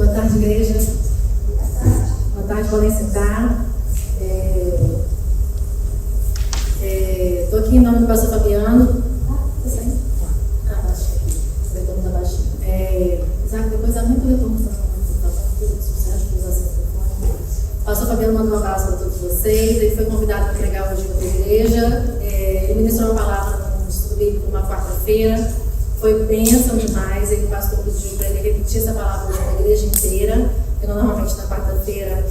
Boa tarde, igreja. Boa tarde, podem sentar. Estou aqui em nome do pastor Fabiano. Está saindo? Baixinho. O retorno está baixinho. Isaac, depois há muito retorno que o pastor Fabiano mandou um abraço para todos vocês. Ele foi convidado para pregar hoje na igreja. Ele ministrou uma palavra no estudo bíblico numa quarta-feira. Foi bênção demais. Ele pastor pediu para ele repetir essa palavra hoje para a igreja inteira. Porque normalmente na quarta-feira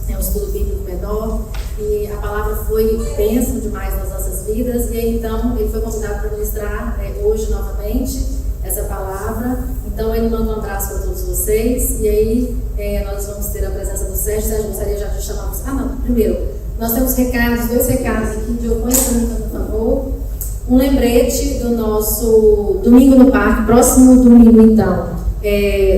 é um estudo bíblico menor. E a palavra foi bênção demais nas nossas vidas. E aí, então, ele foi convidado para ministrar hoje novamente essa palavra. Então, ele manda um abraço para todos vocês. E aí, nós vamos ter a presença do Sérgio. Sérgio, gostaria já de chamar você. Primeiro, nós temos recados, 2 recados aqui. Diogo, põe para mim, por favor. Um lembrete do nosso Domingo no Parque, próximo domingo, então.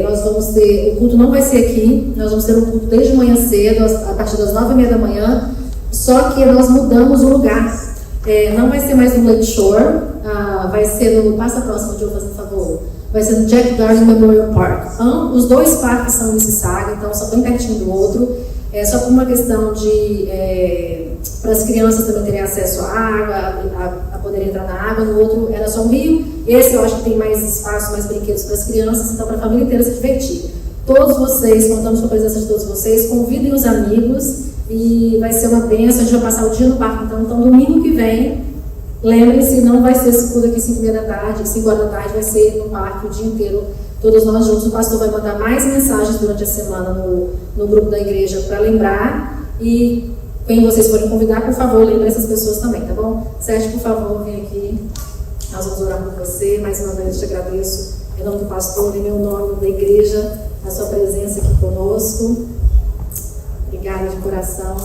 Nós vamos ter, o culto não vai ser aqui, nós vamos ter um culto desde manhã cedo, a partir das 9h30 da manhã, só que nós mudamos o lugar. Não vai ser mais no Lake Shore, vai ser no, passa próximo, Diogo, fazendo favor, vai ser no Jack Darling Memorial Park. Os 2 parques são em Mississauga, então são bem pertinho do outro. Só por uma questão de para as crianças também terem acesso à água, a poderem entrar na água. No outro era só um rio. Esse eu acho que tem mais espaço, mais brinquedos para as crianças, então para a família inteira se divertir. Todos vocês, contamos com a presença de todos vocês, convidem os amigos e vai ser uma bênção. A gente vai passar o dia no parque, então domingo que vem, lembrem-se, não vai ser esse culto aqui 5h da tarde, 5 horas da tarde, vai ser no parque o dia inteiro. Todos nós juntos, o pastor vai mandar mais mensagens durante a semana no grupo da igreja para lembrar. E quem vocês forem convidar, por favor, lembrem essas pessoas também, tá bom? Sérgio, por favor, vem aqui. Nós vamos orar por você. Mais uma vez, te agradeço em nome do pastor, em meu nome da igreja, a sua presença aqui conosco. Obrigada de coração.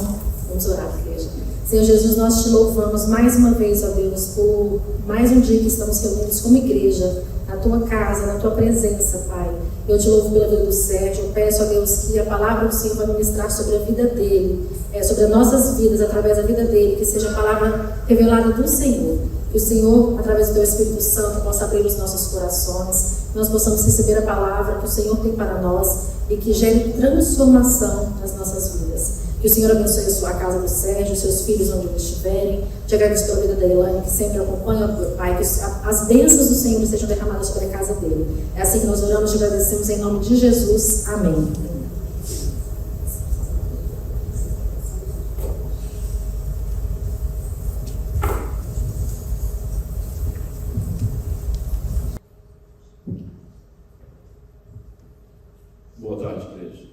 Vamos orar, igreja. Senhor Jesus, nós te louvamos mais uma vez, ó Deus, por mais um dia que estamos reunidos como igreja, na tua casa, na tua presença, Pai. Eu te louvo pela vida do Sérgio. Eu peço a Deus que a palavra do Senhor vai ministrar sobre a vida dele, sobre as nossas vidas, através da vida dele, que seja a palavra revelada do Senhor. Que o Senhor, através do teu Espírito Santo, possa abrir os nossos corações, nós possamos receber a palavra que o Senhor tem para nós e que gere transformação nas nossas vidas. Que o Senhor abençoe a sua casa do Sérgio, os seus filhos onde eles estiverem. Te agradeço pela vida da Elaine, que sempre acompanha o Pai, que as bênçãos do Senhor sejam derramadas sobre a casa dele. É assim que nós oramos e agradecemos em nome de Jesus. Amém. Boa tarde, igreja.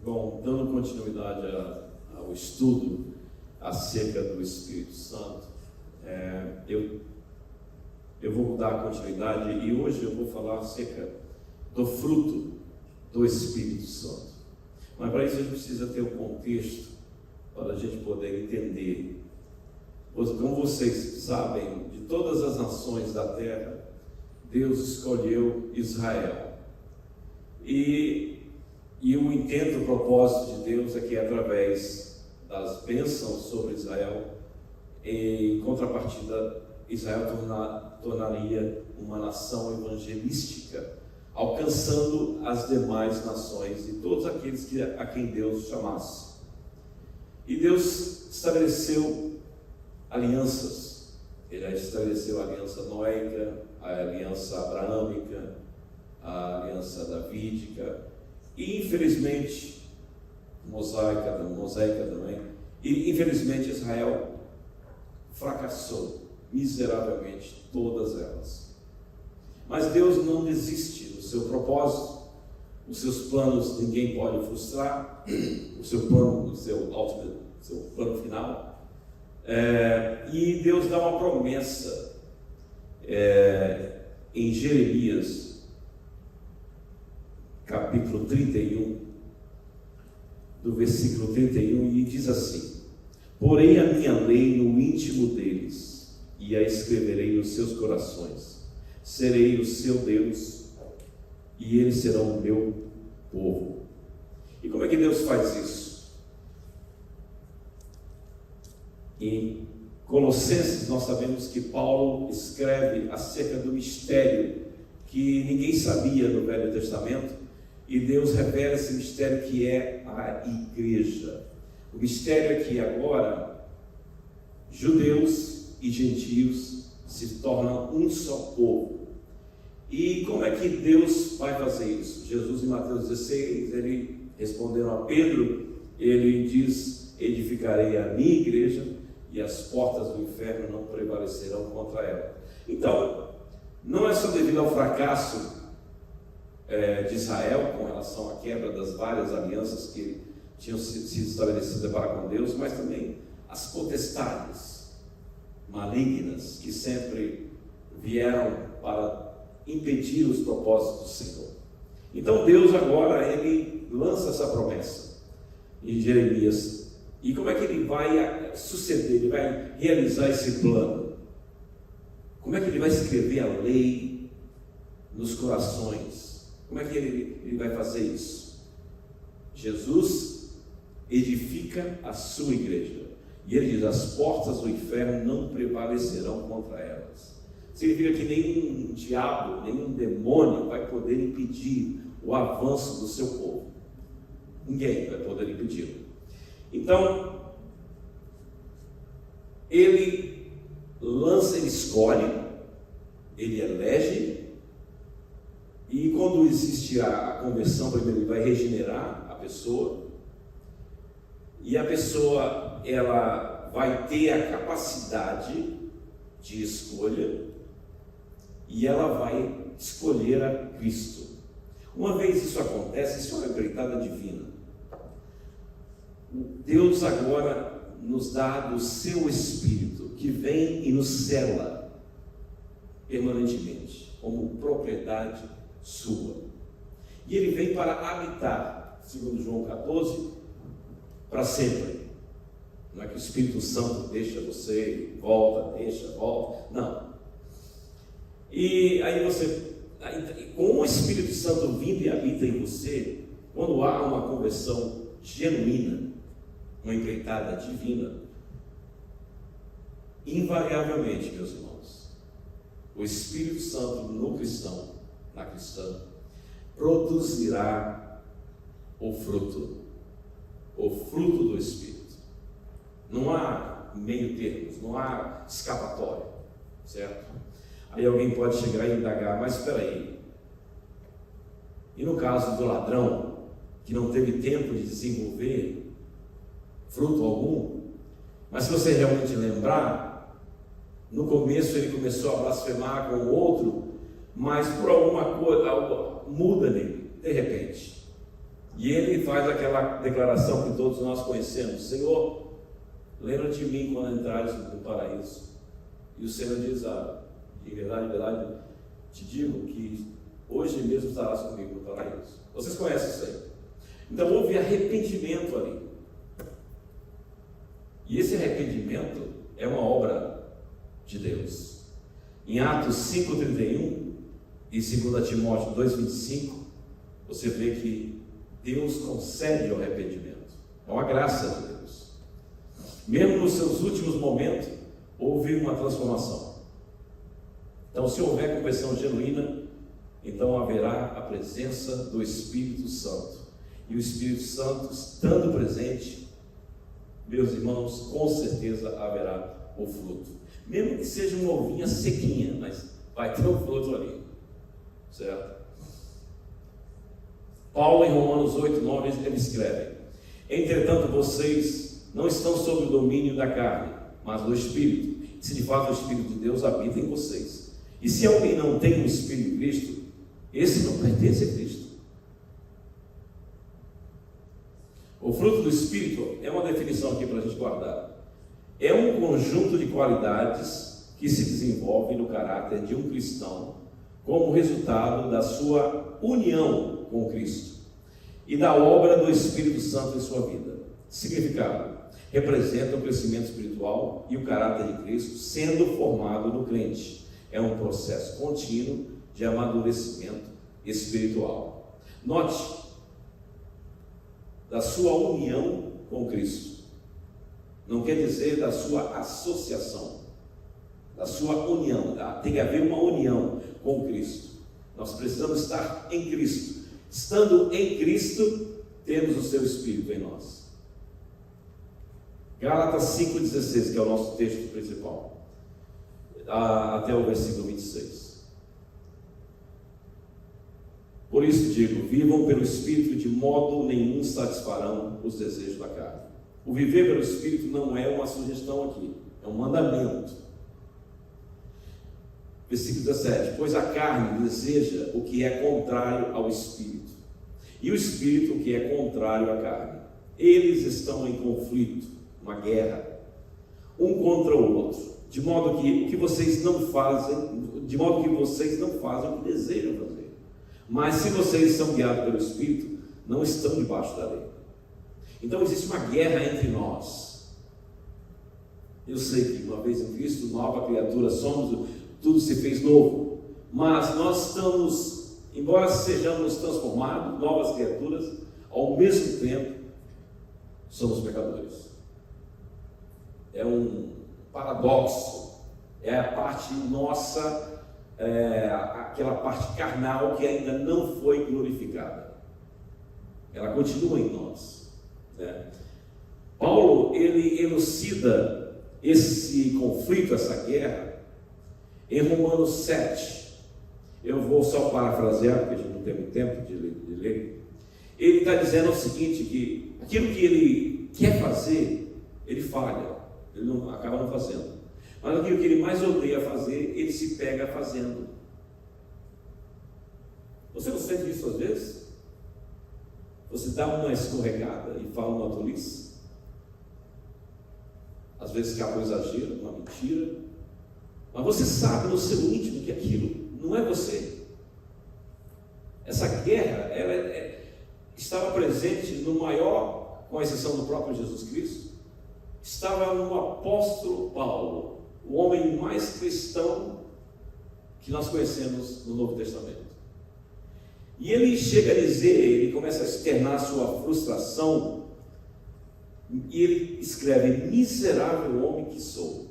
Bom, dando continuidade ao estudo acerca do Espírito Santo, eu vou dar continuidade e hoje eu vou falar acerca do fruto do Espírito Santo. Mas para isso a gente precisa ter um contexto para a gente poder entender. Como vocês sabem, de todas as nações da terra, Deus escolheu Israel. E o intento, o propósito de Deus é que através das bênçãos sobre Israel, em contrapartida, Israel tornaria uma nação evangelística, alcançando as demais nações e todos aqueles a quem Deus chamasse. E Deus estabeleceu alianças. Ele estabeleceu a aliança noéica, a aliança abraâmica, a aliança davídica, e infelizmente mosaica também, e infelizmente Israel fracassou miseravelmente todas elas. Mas Deus não desiste do seu propósito. Os seus planos ninguém pode frustrar, o seu plano final. E Deus dá uma promessa em Jeremias capítulo 31, do versículo 31, e diz assim: porei a minha lei no íntimo deles e a escreverei nos seus corações. Serei o seu Deus e eles serão o meu povo. E como é que Deus faz isso? Em Colossenses nós sabemos que Paulo escreve acerca do mistério que ninguém sabia no Velho Testamento, e Deus revela esse mistério que é a igreja. O mistério é que agora judeus e gentios se tornam um só povo. E como é que Deus vai fazer isso? Jesus, em Mateus 16, ele respondendo a Pedro, ele diz: edificarei a minha igreja e as portas do inferno não prevalecerão contra ela. Então, não é só devido ao fracasso de Israel com relação à quebra das várias alianças que tinham sido estabelecidas para com Deus, mas também as potestades malignas que sempre vieram para impedir os propósitos do Senhor. Então Deus agora, ele lança essa promessa em Jeremias. E como é que ele vai suceder, ele vai realizar esse plano? Como é que ele vai escrever a lei nos corações? Como é que ele vai fazer isso? Jesus edifica a sua igreja. E ele diz: as portas do inferno não prevalecerão contra elas. Significa que nenhum diabo, nenhum demônio vai poder impedir o avanço do seu povo. Ninguém vai poder impedi-lo. Então, ele lança, ele escolhe, ele elege, e quando existe a conversão, primeiro ele vai regenerar a pessoa, e a pessoa, ela vai ter a capacidade de escolha, e ela vai escolher a Cristo. Uma vez isso acontece, isso é uma empreitada divina. Deus agora nos dá do seu Espírito, que vem e nos sela permanentemente, como propriedade sua. E ele vem para habitar, segundo João 14, para sempre. Não é que o Espírito Santo deixa você, volta, deixa, volta. Não. E aí com o Espírito Santo vindo e habita em você, quando há uma conversão genuína, uma empreitada divina, invariavelmente, meus irmãos, o Espírito Santo no cristão, na cristã, produzirá o fruto do Espírito. Não há meio termos, não há escapatória, certo? Aí alguém pode chegar e indagar: mas espera aí, e no caso do ladrão, que não teve tempo de desenvolver fruto algum? Mas se você realmente lembrar, no começo ele começou a blasfemar com o outro, mas por alguma coisa, algo muda nele, de repente, e ele faz aquela declaração que todos nós conhecemos: Senhor, lembra de mim quando entrares no paraíso. E o Senhor diz: de verdade, te digo que hoje mesmo estarás comigo no paraíso. Vocês conhecem isso aí? Então houve arrependimento ali. E esse arrependimento é uma obra de Deus. Em Atos 5,31 e 2 Timóteo 2,25, você vê que Deus concede o arrependimento. É uma graça de Deus. Mesmo nos seus últimos momentos, houve uma transformação. Então, se houver conversão genuína, então haverá a presença do Espírito Santo. E o Espírito Santo estando presente, meus irmãos, com certeza haverá o fruto. Mesmo que seja uma ovinha sequinha, mas vai ter o fruto ali, certo? Paulo, em Romanos 8,9, ele escreve: entretanto vocês não estão sob o domínio da carne, mas do Espírito, se de fato o Espírito de Deus habita em vocês. E se alguém não tem o Espírito de Cristo, esse não pertence a Cristo. O fruto do Espírito é uma definição aqui para a gente guardar. É um conjunto de qualidades que se desenvolve no caráter de um cristão como resultado da sua união com Cristo e da obra do Espírito Santo em sua vida. Significado: representa o crescimento espiritual e o caráter de Cristo sendo formado no crente. É um processo contínuo de amadurecimento espiritual. Note, da sua união com Cristo. Não quer dizer da sua associação, da sua união. Tem que haver uma união com Cristo. Nós precisamos estar em Cristo. Estando em Cristo, temos o seu Espírito em nós. Gálatas 5,16, que é o nosso texto principal, até o versículo 26. Por isso digo, vivam pelo Espírito, de modo nenhum satisfarão os desejos da carne. O viver pelo Espírito não é uma sugestão aqui, é um mandamento. Versículo 17, pois a carne deseja o que é contrário ao Espírito, e o Espírito o que é contrário à carne. Eles estão em conflito, uma guerra, um contra o outro, de modo que vocês não fazem o que desejam fazer. Mas se vocês são guiados pelo Espírito, não estão debaixo da lei. Então existe uma guerra entre nós. Eu sei que uma vez em Cristo, nova criatura somos, tudo se fez novo, mas nós estamos, embora sejamos transformados, novas criaturas, ao mesmo tempo somos pecadores. É um paradoxo, é a parte nossa, aquela parte carnal que ainda não foi glorificada, ela continua em nós, né? Paulo, ele elucida esse conflito, essa guerra, em Romanos 7, eu vou só parafrasear, porque a gente não tem muito tempo de ler. Ele está dizendo o seguinte, que aquilo que ele quer fazer, ele falha, ele acaba não fazendo. Mas aquilo que ele mais odeia fazer, ele se pega fazendo. Você não sente isso às vezes? Você dá uma escorregada e fala uma tolice? Às vezes cai um exagero, uma mentira. Mas você sabe no seu íntimo que aquilo não é você. Essa guerra, ela estava presente no maior, com exceção do próprio Jesus Cristo, estava no apóstolo Paulo, o homem mais cristão que nós conhecemos no Novo Testamento. E ele chega a dizer, ele começa a externar sua frustração, e ele escreve: miserável homem que sou,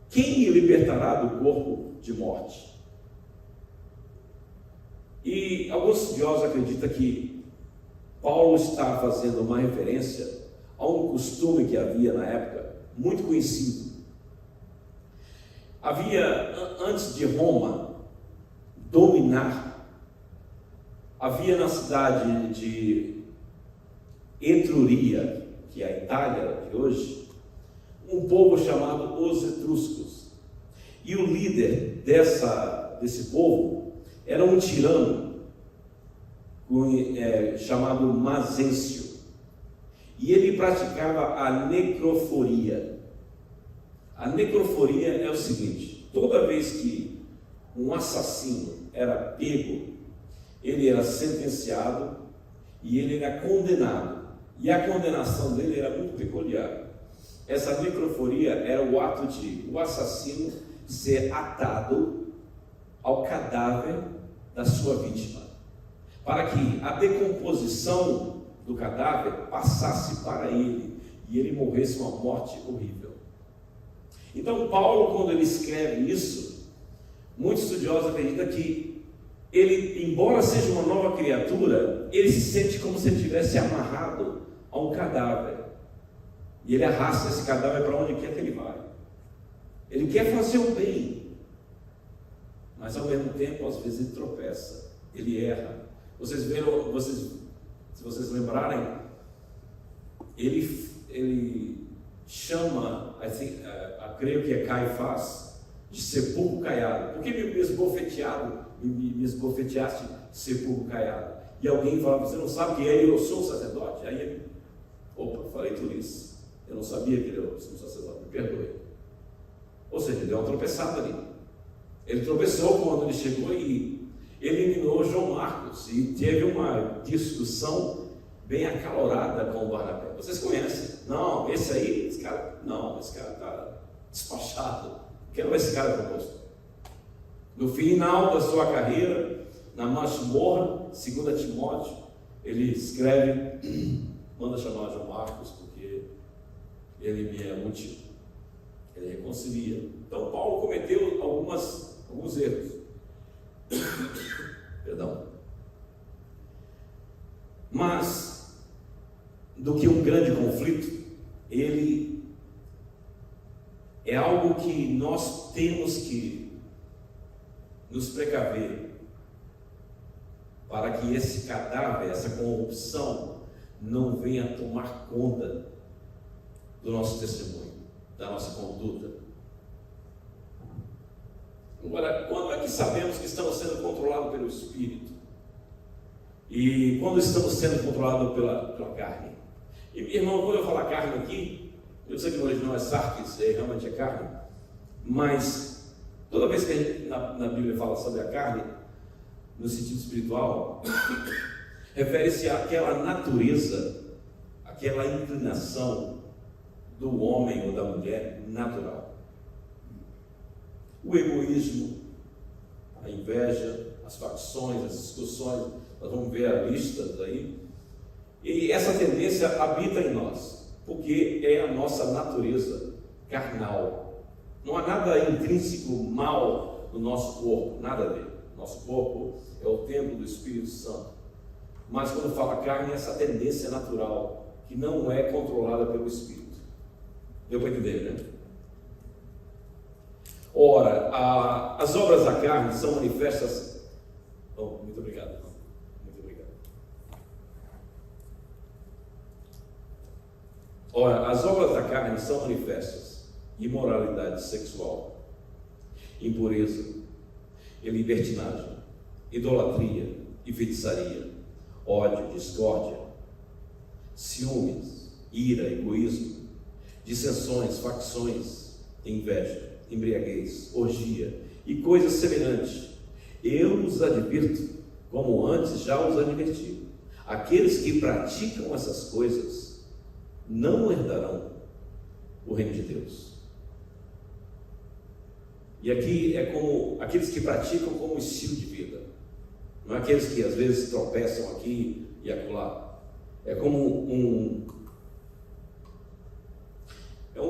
quem me libertará do corpo de morte? E alguns estudiosos acreditam que Paulo está fazendo uma referência a um costume que havia na época, muito conhecido. Havia, antes de Roma dominar, havia na cidade de Etruria, que é a Itália de hoje, um povo chamado os etruscos. E o líder desse povo era um tirano chamado Mazêncio. E ele praticava a necroforia. A necroforia é o seguinte: toda vez que um assassino era pego, ele era sentenciado e ele era condenado. E a condenação dele era muito peculiar. Essa necroforia era o ato de o assassino ser atado ao cadáver da sua vítima, para que a decomposição do cadáver passasse para ele e ele morresse uma morte horrível. Então Paulo, quando ele escreve isso, muitos estudiosos acreditam que ele, embora seja uma nova criatura, ele se sente como se ele estivesse amarrado a um cadáver. E ele arrasta esse cadáver para onde quer que ele vai. Ele quer fazer o bem, mas ao mesmo tempo, às vezes, ele tropeça, ele erra. Vocês viram, se vocês lembrarem, ele chama, creio que é Caifás, de sepulcro caiado. Por que me esbofeteaste sepulcro caiado? E alguém fala: você não sabe que eu sou sacerdote? Aí ele: opa, falei tudo isso. Eu não sabia que ele era um sacerdote, me perdoe. Ou seja, deu uma tropeçada ali. Ele tropeçou quando ele chegou e eliminou João Marcos e teve uma discussão bem acalorada com o Barnabé. Vocês conhecem? Não, esse cara está despachado. Quero esse cara proposto. No final da sua carreira, na masmorra, 2 Timóteo, ele escreve, manda chamar João Marcos, porque ele me é útil, ele reconcilia. Então Paulo cometeu alguns erros. Perdão. perdão. Mas, do que um grande conflito, ele é algo que nós temos que nos precaver para que esse cadáver, essa corrupção, não venha tomar conta do nosso testemunho, da nossa conduta. Agora, quando é que sabemos que estamos sendo controlados pelo Espírito? E quando estamos sendo controlados pela carne? E, irmão, quando eu falar carne aqui, eu sei que hoje não é sarkis, realmente é carne, mas toda vez que a gente, na Bíblia fala sobre a carne, no sentido espiritual, refere-se àquela natureza, aquela inclinação do homem ou da mulher natural. O egoísmo, a inveja, as facções, as discussões, nós vamos ver a lista daí. E essa tendência habita em nós, porque é a nossa natureza carnal. Não há nada intrínseco mal no nosso corpo, nada dele. Nosso corpo é o templo do Espírito Santo. Mas quando fala carne, é essa tendência natural, que não é controlada pelo Espírito. Deu para entender, né? Ora, as obras da carne são manifestas. Oh, muito obrigado. Muito obrigado. Ora, as obras da carne são manifestas: imoralidade sexual, impureza e libertinagem, idolatria e feitiçaria, ódio, discórdia, ciúmes, ira, egoísmo, dissensões, facções, inveja, embriaguez, orgia e coisas semelhantes. Eu os advirto, como antes já os adverti: aqueles que praticam essas coisas não herdarão o reino de Deus. E aqui é como aqueles que praticam como estilo de vida, não é aqueles que às vezes tropeçam aqui e acolá. É como um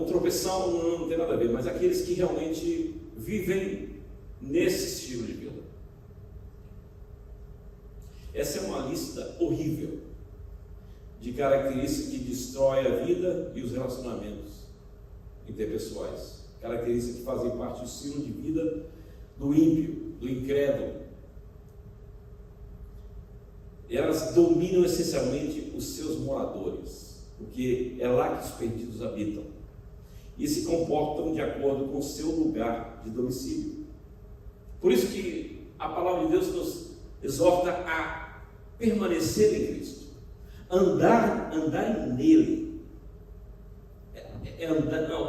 tropeção, não tem nada a ver, mas aqueles que realmente vivem nesse estilo de vida. Essa é uma lista horrível de características que destrói a vida e os relacionamentos interpessoais. Características que fazem parte do estilo de vida do ímpio, do incrédulo. Elas dominam essencialmente os seus moradores, porque é lá que os perdidos habitam, e se comportam de acordo com o seu lugar de domicílio. Por isso que a palavra de Deus nos exorta a permanecer em Cristo, andar nele.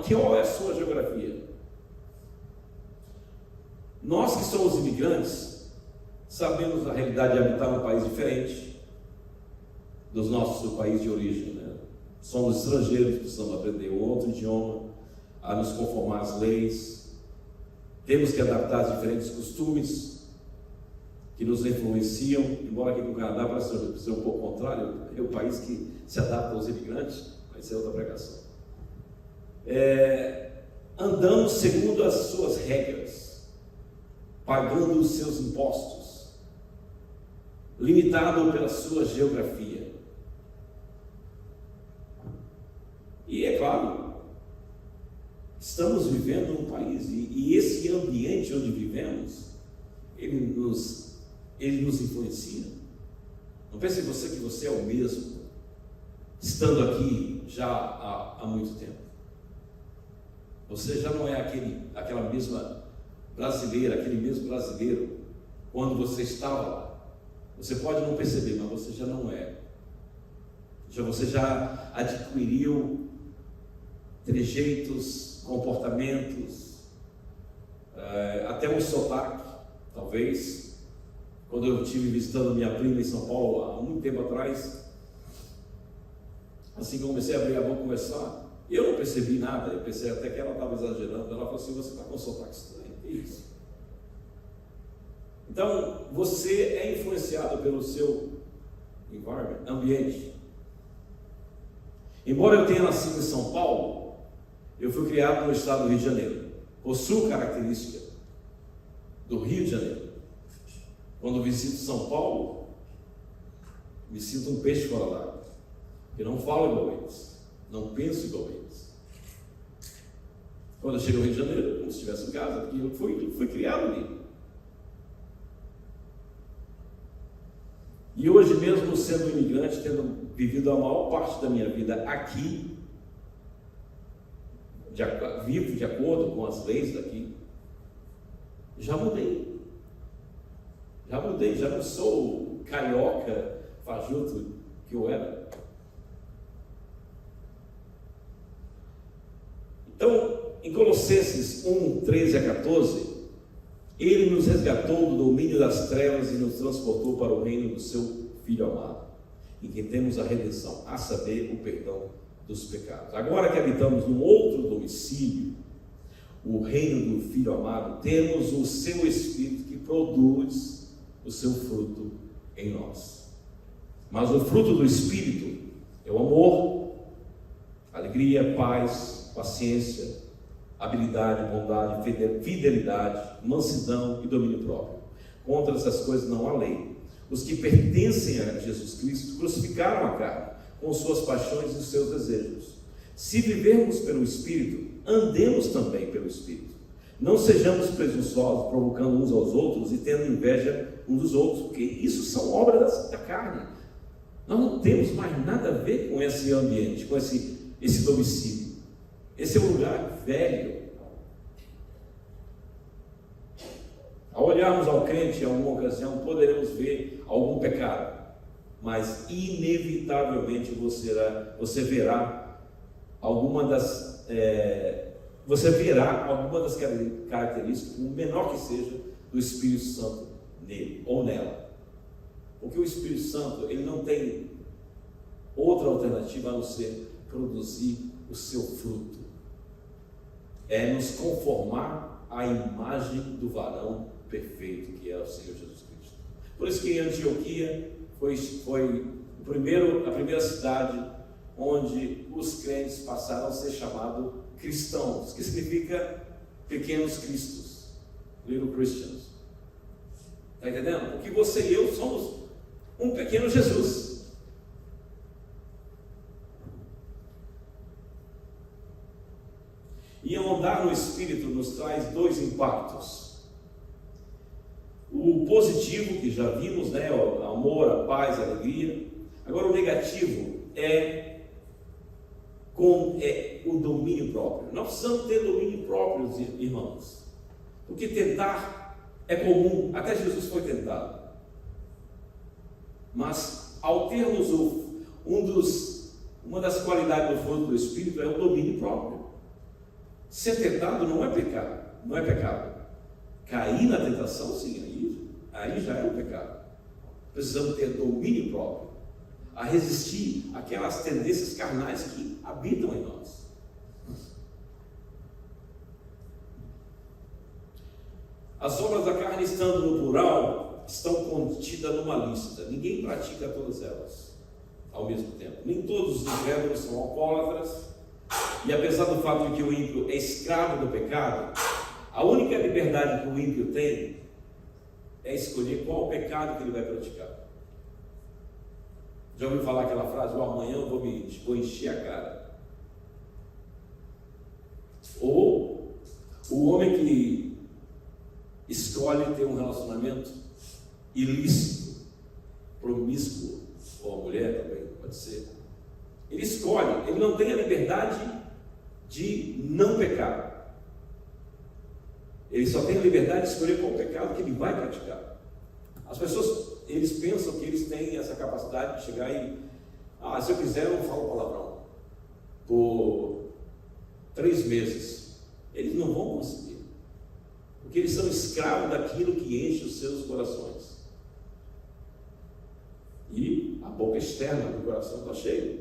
Qual é a sua geografia? Nós que somos imigrantes sabemos a realidade de habitar num país diferente do nosso país de origem, né? Somos estrangeiros, precisamos aprender outro idioma, a nos conformar às leis, temos que adaptar aos diferentes costumes que nos influenciam, embora aqui no Canadá parece ser um pouco contrário, é o país que se adapta aos imigrantes, vai ser outra pregação. Andamos segundo as suas regras, pagando os seus impostos, limitado pela sua geografia. E é claro, estamos vivendo num país, e esse ambiente onde vivemos, ele nos influencia. Não pense você que você é o mesmo, estando aqui já há muito tempo. Você já não é aquela mesma brasileira, aquele mesmo brasileiro quando você estava lá. Você pode não perceber, mas você já não é. Você já adquiriu trejeitos, comportamentos, até um sotaque, talvez. Quando eu estive visitando minha prima em São Paulo há muito tempo atrás, assim que eu comecei a abrir a boca e conversar, eu não percebi nada, eu pensei até que ela estava exagerando. Ela falou assim: você está com um sotaque estranho, que isso? Então, você é influenciado pelo seu environment, ambiente. Embora eu tenha nascido em São Paulo, eu fui criado no estado do Rio de Janeiro. Possuo característica do Rio de Janeiro. Quando visito São Paulo, me sinto um peixe fora d'água, porque não falo igual eles, não penso igual eles. Quando eu chego ao Rio de Janeiro, como se estivesse em casa, porque eu fui criado ali. E hoje mesmo, sendo imigrante, tendo vivido a maior parte da minha vida aqui, vivo de acordo com as leis daqui, já mudei, já não sou o carioca fajuto que eu era. Então, em Colossenses 1, 13 a 14, Ele nos resgatou do domínio das trevas e nos transportou para o reino do seu Filho amado, em quem temos a redenção, a saber, o perdão dos pecados. Agora que habitamos num outro domicílio, o reino do Filho amado, temos o seu Espírito que produz o seu fruto em nós. Mas o fruto do Espírito é o amor, alegria, paz, paciência, habilidade, bondade, fidelidade, mansidão e domínio próprio. Contra essas coisas não há lei. Os que pertencem a Jesus Cristo crucificaram a carne com suas paixões e os seus desejos. Se vivermos pelo Espírito, andemos também pelo Espírito. Não sejamos presunçosos, provocando uns aos outros e tendo inveja uns dos outros, porque isso são obras da carne. Nós não temos mais nada a ver com esse ambiente, com esse domicílio. Esse é um lugar velho. Ao olharmos ao crente em alguma ocasião, poderemos ver algum pecado, mas inevitavelmente você verá alguma das características, o menor que seja, do Espírito Santo nele ou nela. Porque o Espírito Santo, ele não tem outra alternativa a não ser produzir o seu fruto. É nos conformar à imagem do varão perfeito que é o Senhor Jesus Cristo. Por isso que Antioquia foi a primeira cidade onde os crentes passaram a ser chamados cristãos, que significa pequenos cristos, little Christians. Está entendendo? Porque você e eu somos um pequeno Jesus. E andar no Espírito nos traz dois impactos. O positivo, que já vimos, né? O amor, a paz, a alegria. Agora o negativo é o domínio próprio. Nós precisamos ter domínio próprio, irmãos. Porque tentar é comum, até Jesus foi tentado. Mas ao termos uma das qualidades do fruto do Espírito é o domínio próprio. Ser tentado não é pecado. Cair na tentação, sim, aí já é um pecado. Precisamos ter domínio próprio, a resistir àquelas tendências carnais que habitam em nós. As obras da carne, estando no plural, estão contidas numa lista. Ninguém pratica todas elas ao mesmo tempo. Nem todos os incrédulos são alcoólatras. E apesar do fato de que o ímpio é escravo do pecado, a única liberdade que o ímpio tem é escolher qual pecado que ele vai praticar. Já ouviu falar aquela frase: amanhã eu vou encher a cara? Ou o homem que escolhe ter um relacionamento ilícito, promíscuo, ou a mulher também pode ser, ele escolhe, ele não tem a liberdade de não pecar. Ele só tem a liberdade de escolher qual pecado que ele vai praticar. As pessoas, eles pensam que eles têm essa capacidade de chegar e se eu quiser eu não falo palavrão por 3 meses. Eles não vão conseguir, porque eles são escravos daquilo que enche os seus corações. E a boca externa do coração está cheia.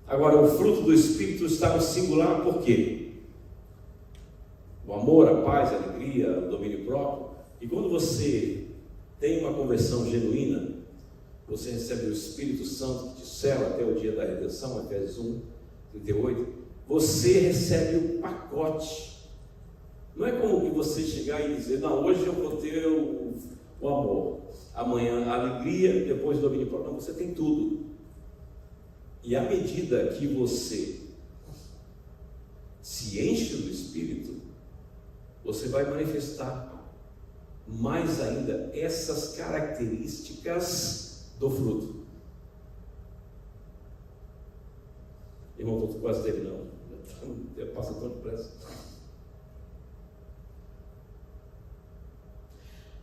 Agora, o fruto do Espírito está no singular, por quê? O amor, a paz, a alegria, o domínio próprio. E quando você tem uma conversão genuína, você recebe o Espírito Santo que te sela até o dia da redenção, Efésios 1, 38. Você recebe o pacote Não é como que você chegar e dizer, não, hoje eu vou ter o amor, amanhã a alegria, depois o domínio próprio. Não, você tem tudo. E à medida que você se enche do Espírito, você vai manifestar mais ainda essas características do fruto. Irmão, estou quase terminando. Passa tão depressa.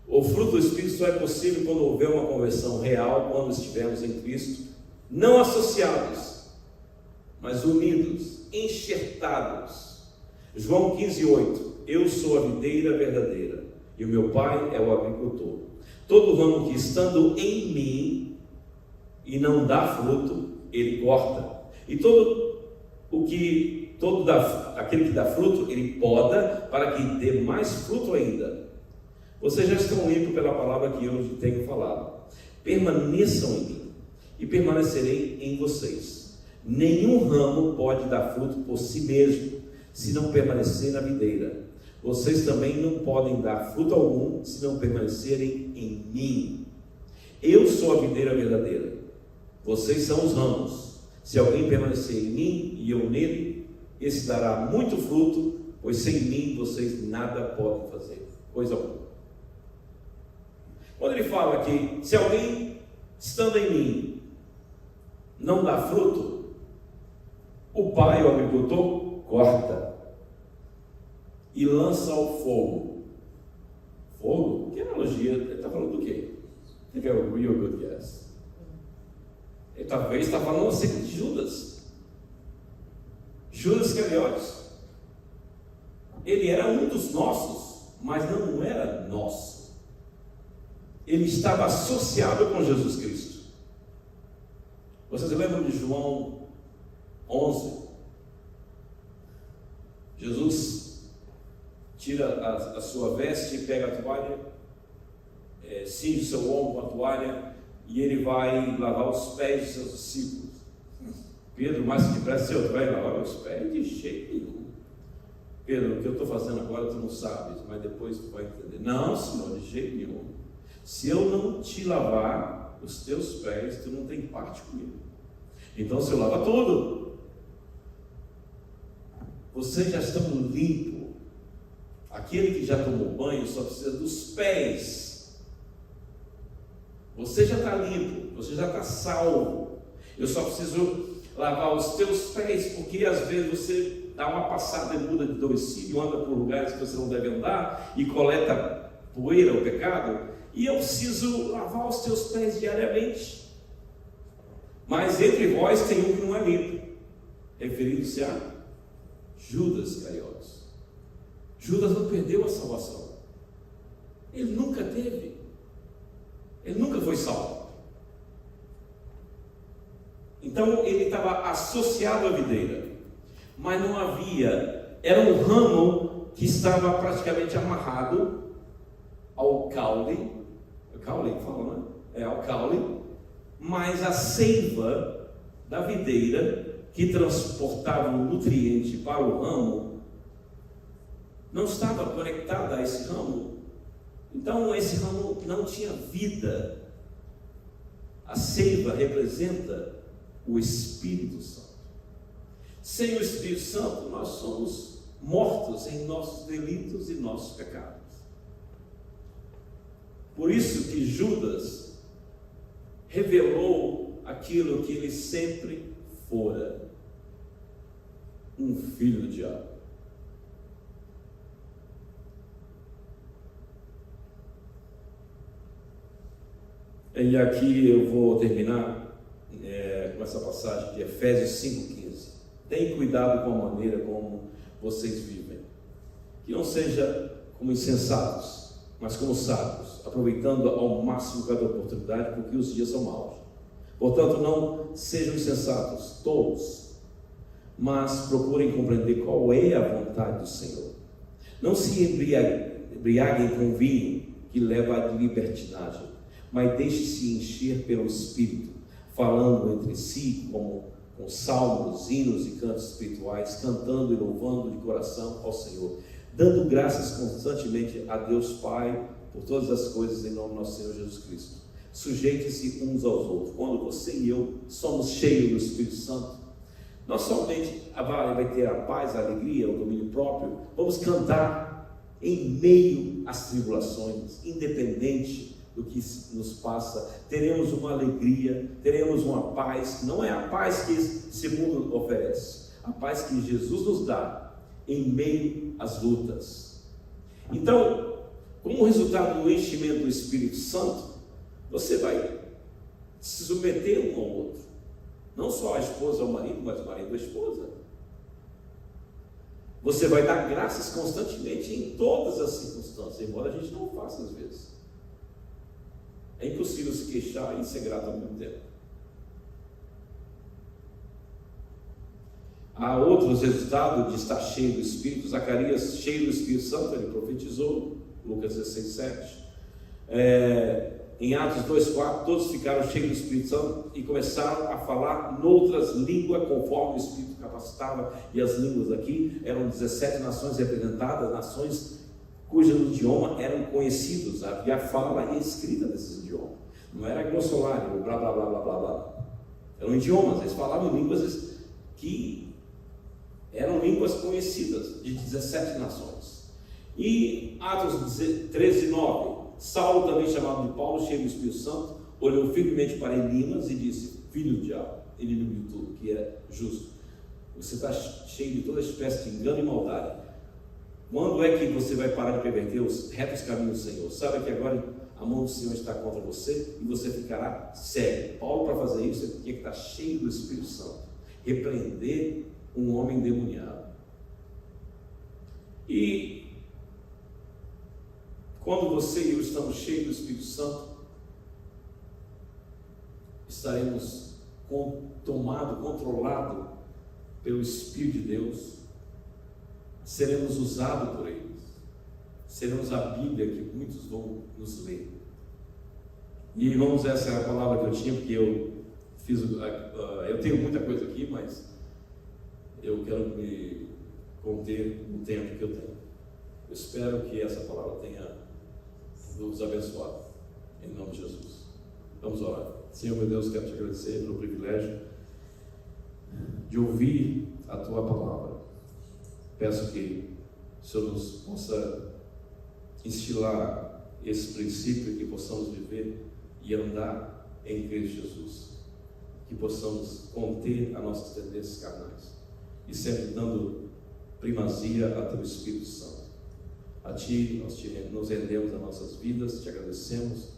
O fruto do Espírito só é possível quando houver uma conversão real, quando estivermos em Cristo, não associados, mas unidos, enxertados. João 15:8. Eu sou a videira verdadeira e o meu Pai é o agricultor. Todo ramo que estando em mim e não dá fruto, ele corta. E aquele que dá fruto, ele poda para que dê mais fruto ainda. Vocês já estão limpos pela palavra que eu tenho falado. Permaneçam em mim e permanecerei em vocês. Nenhum ramo pode dar fruto por si mesmo, se não permanecer na videira. Vocês também não podem dar fruto algum, se não permanecerem em mim. Eu sou a videira verdadeira, vocês são os ramos. Se alguém permanecer em mim e eu nele, esse dará muito fruto, pois sem mim vocês nada podem fazer, coisa alguma. Quando ele fala que se alguém estando em mim não dá fruto, o pai, o agricultor, corta e lança ao fogo. Fogo? Que analogia? Ele está falando do quê? Ele é o real good guess. Ele talvez está falando acerca de Judas. Judas Iscariotes. Ele era um dos nossos, mas não era nosso. Ele estava associado com Jesus Cristo. Vocês lembram de João 11? Jesus tira a sua veste, pega a toalha, cinge seu ombro com a toalha e ele vai lavar os pés de seus discípulos. Pedro, mais que depressa, Senhor, tu vai lavar meus pés? De jeito nenhum. Pedro, o que eu estou fazendo agora tu não sabes, mas depois tu vai entender. Não, Senhor, de jeito nenhum. Se eu não te lavar os teus pés, tu não tem parte comigo. Então, se eu lava tudo, vocês já estão limpos. Aquele que já tomou banho só precisa dos pés. Você já está limpo, você já está salvo. Eu só preciso lavar os teus pés, porque às vezes você dá uma passada e muda de domicílio, anda por lugares que você não deve andar e coleta poeira, o pecado. E eu preciso lavar os teus pés diariamente. Mas entre vós tem um que não é limpo, referindo-se a Judas Iscariotes. Judas não perdeu a salvação. Ele nunca teve. Ele nunca foi salvo. Então ele estava associado à videira, mas não havia, era um ramo que estava praticamente amarrado ao caule. Caule que fala, né? É ao caule, mas a seiva da videira que transportava o nutriente para o ramo não estava conectada a esse ramo. Então esse ramo não tinha vida. A seiva representa o Espírito Santo. Sem o Espírito Santo nós somos mortos em nossos delitos e nossos pecados. Por isso que Judas revelou aquilo que ele sempre fora: um filho do diabo. E aqui eu vou terminar com essa passagem de Efésios 5,15. Tenhem cuidado com a maneira como vocês vivem, que não seja como insensatos, mas como sábios, aproveitando ao máximo cada oportunidade, porque os dias são maus. Portanto, não sejam insensatos, tolos, mas procurem compreender qual é a vontade do Senhor. Não se embriaguem com vinho, que leva à libertinagem, mas deixe-se encher pelo Espírito, falando entre si com salmos, hinos e cantos espirituais, cantando e louvando de coração ao Senhor, dando graças constantemente a Deus Pai por todas as coisas em nome do nosso Senhor Jesus Cristo. Sujeite-se uns aos outros. Quando você e eu somos cheios do Espírito Santo, nós somente vai ter a paz, a alegria, o domínio próprio. Vamos cantar em meio às tribulações, independente do que nos passa. Teremos uma alegria, teremos uma paz, não é a paz que esse mundo oferece, a paz que Jesus nos dá em meio às lutas. Então, como resultado do enchimento do Espírito Santo, você vai se submeter um ao outro, não só a esposa ao marido, mas o marido à esposa. Você vai dar graças constantemente em todas as circunstâncias, embora a gente não faça às vezes. É impossível se queixar e ser grato ao mesmo tempo. Há outros resultados de estar cheio do Espírito. Zacarias, cheio do Espírito Santo, ele profetizou, Lucas 16:7. Em Atos 2:4, todos ficaram cheios do Espírito Santo e começaram a falar noutras línguas, conforme o Espírito capacitava. E as línguas aqui eram 17 nações representadas, nações cujo idioma eram conhecidos, havia fala e escrita desses idiomas. Não era glossolário, blá blá blá blá blá blá. Eram idiomas, eles falavam línguas que eram línguas conhecidas de 17 nações. E Atos 13:9, Saulo, também chamado de Paulo, cheio do Espírito Santo, olhou firmemente para Elimas e disse: filho do diabo, inimigo de tudo que é justo, você está cheio de toda espécie de engano e maldade. Quando é que você vai parar de perverter os retos caminhos do Senhor? Sabe que agora a mão do Senhor está contra você e você ficará cego. Paulo, para fazer isso, ele tinha que estar cheio do Espírito Santo, repreender um homem endemoniado. E quando você e eu estamos cheios do Espírito Santo, estaremos controlados pelo Espírito de Deus, seremos usados por Ele, seremos a Bíblia que muitos vão nos ler. E irmãos, essa é a palavra que eu tinha, porque eu tenho muita coisa aqui, mas eu quero me conter no tempo que eu tenho. Eu espero que essa palavra tenha nos abençoado, em nome de Jesus. Vamos orar. Senhor meu Deus, quero te agradecer pelo privilégio de ouvir a tua palavra. Peço que o Senhor nos possa instilar esse princípio, que possamos viver e andar em Cristo Jesus, que possamos conter as nossas tendências carnais e sempre dando primazia a teu Espírito Santo. A Ti nos rendemos as nossas vidas, te agradecemos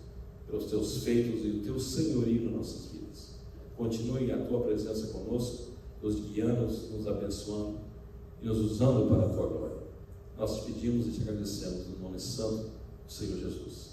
pelos teus feitos e o teu senhorio nas nossas vidas. Continue a tua presença conosco, nos guiando, nos abençoando e nos usando para a tua glória. Nós te pedimos e te agradecemos no nome santo do Senhor Jesus.